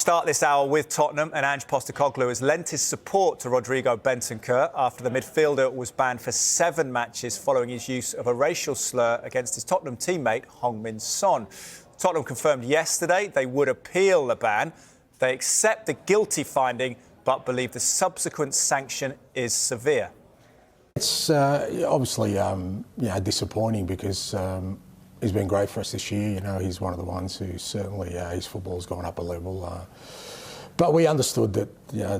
start this hour with Tottenham, and Ange Postecoglou has lent his support to Rodrigo Bentancur after the midfielder was banned for 7 matches following his use of a racial slur against his Tottenham teammate Heung-Min Son. Tottenham confirmed yesterday they would appeal the ban. They accept the guilty finding but believe the subsequent sanction is severe. It's obviously disappointing because he's been great for us this year. You know, he's one of the ones who certainly his football's gone up a level. But we understood that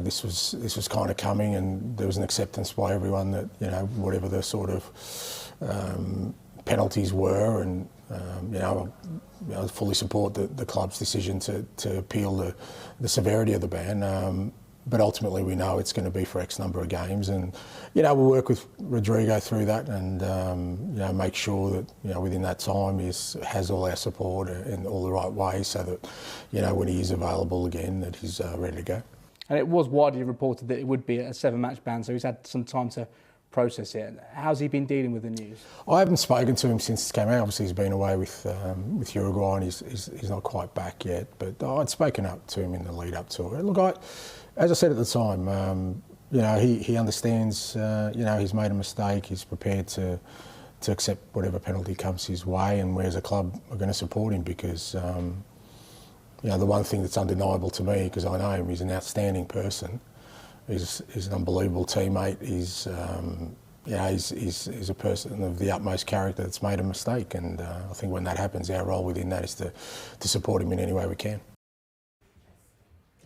this was kind of coming, and there was an acceptance by everyone that whatever the sort of penalties were, and I fully support the club's decision to appeal the severity of the ban. But ultimately, we know it's going to be for X number of games, and we'll work with Rodrigo through that, and make sure that within that time he has all our support in all the right ways, so that when he is available again, that he's ready to go. And it was widely reported that it would be a 7-match ban, so he's had some time to process it. How's he been dealing with the news? I haven't spoken to him since it came out. Obviously, he's been away with Uruguay, and he's not quite back yet. But I'd spoken up to him in the lead up to it. Look, as I said at the time, he understands. He's made a mistake. He's prepared to accept whatever penalty comes his way, and we as a club are going to support him because the one thing that's undeniable to me, because I know him, he's an outstanding person. He's an unbelievable teammate. He's a person of the utmost character that's made a mistake, and I think when that happens, our role within that is to support him in any way we can.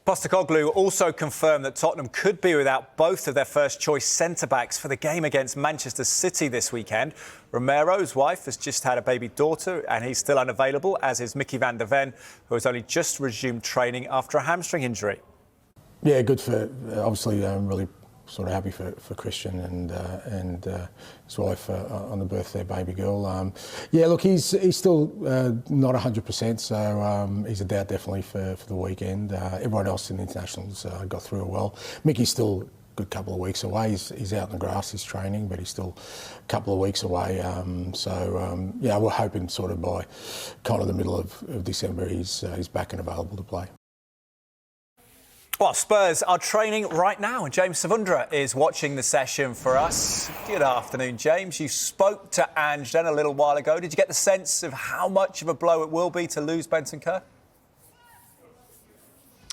Postecoglou also confirmed that Tottenham could be without both of their first-choice centre-backs for the game against Manchester City this weekend. Romero's wife has just had a baby daughter, and he's still unavailable, as is Mickey van der Ven, who has only just resumed training after a hamstring injury. Yeah, good for, obviously, I'm really sort of happy for Christian and his wife on the birth of their baby girl. Look, he's still not 100%, so he's a doubt definitely for the weekend. Everyone else in the internationals got through it well. Mickey's still a good couple of weeks away. He's out in the grass, he's training, but he's still a couple of weeks away. We're hoping sort of by kind of the middle of December he's back and available to play. Well, Spurs are training right now, and James Savundra is watching the session for us. Good afternoon, James. You spoke to Ange then a little while ago. Did you get the sense of how much of a blow it will be to lose Bentancur?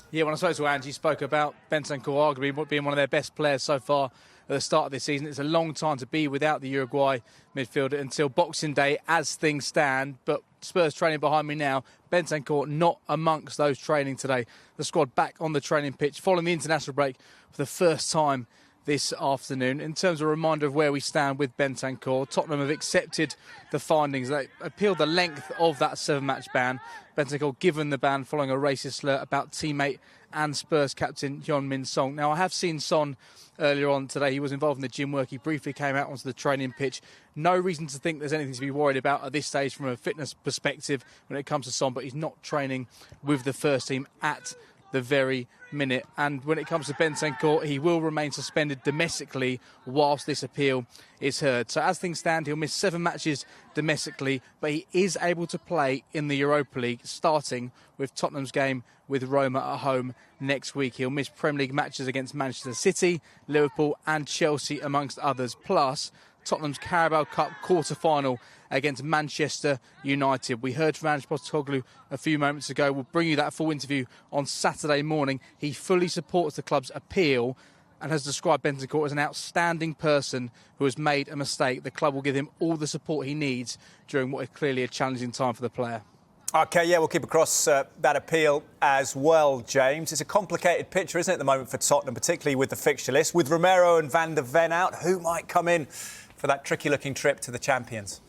Yeah, when I spoke to Ange, he spoke about Bentancur arguably being one of their best players so far at the start of this season. It's a long time to be without the Uruguay midfielder until Boxing Day as things stand, but Spurs training behind me now. Bentancur not amongst those training today. The squad back on the training pitch following the international break for the first time this afternoon. In terms of a reminder of where we stand with Bentancur, Tottenham have accepted the findings. They appealed the length of that 7-match ban. Bentancur given the ban following a racist slur about teammate and Spurs captain Heung-Min Son. Now, I have seen Son earlier on today. He was involved in the gym work. He briefly came out onto the training pitch. No reason to think there's anything to be worried about at this stage from a fitness perspective when it comes to Son, but he's not training with the first team at the very minute. And when it comes to Bentancur, he will remain suspended domestically whilst this appeal is heard. So as things stand, he'll miss 7 matches domestically, but he is able to play in the Europa League, starting with Tottenham's game with Roma at home next week. He'll miss Premier League matches against Manchester City, Liverpool and Chelsea, amongst others, plus Tottenham's Carabao Cup quarter-final against Manchester United. We heard from Ange Postecoglou a few moments ago. We'll bring you that full interview on Saturday morning. He fully supports the club's appeal and has described Bentancur as an outstanding person who has made a mistake. The club will give him all the support he needs during what is clearly a challenging time for the player. OK, yeah, we'll keep across that appeal as well, James. It's a complicated picture, isn't it, at the moment for Tottenham, particularly with the fixture list. With Romero and Van der Ven out, who might come in for that tricky-looking trip to the champions?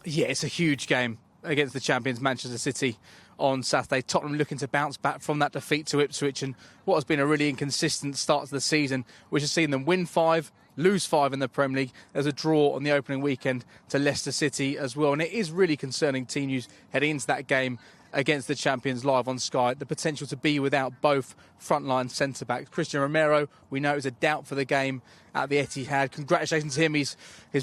Yeah, it's a huge game against the champions, Manchester City, on Saturday. Tottenham looking to bounce back from that defeat to Ipswich and what has been a really inconsistent start to the season, which has seen them win 5, lose 5 in the Premier League. There's a draw on the opening weekend to Leicester City as well. And it is really concerning team news heading into that game against the champions live on Sky. The potential to be without both frontline centre-backs. Christian Romero, we know, is a doubt for the game at the Etihad. Congratulations to him. His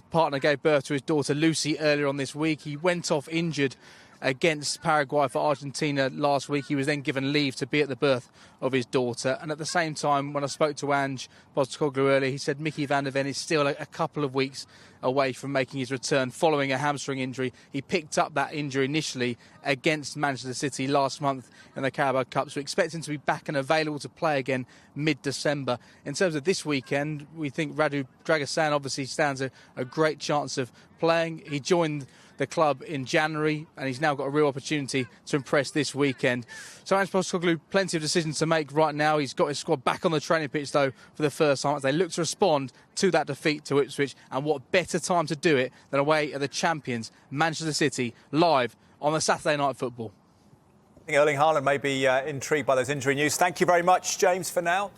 partner gave birth to his daughter Lucy earlier on this week. He went off injured against Paraguay for Argentina last week. He was then given leave to be at the birth of his daughter. And at the same time, when I spoke to Ange Postecoglou earlier, he said Mickey van der Ven is still a couple of weeks away from making his return following a hamstring injury. He picked up that injury initially against Manchester City last month in the Carabao Cup, so we expect him to be back and available to play again mid-December. In terms of this weekend, we think Radu Dragosan obviously stands a great chance of playing. He joined the club in January and he's now got a real opportunity to impress this weekend. So Ange Postecoglou, plenty of decisions to make right now. He's got his squad back on the training pitch though for the first time as they look to respond to that defeat to Ipswich, and what better time to do it than away at the champions Manchester City live on the Saturday Night Football. I think Erling Haaland may be intrigued by those injury news. Thank you very much, James, for now.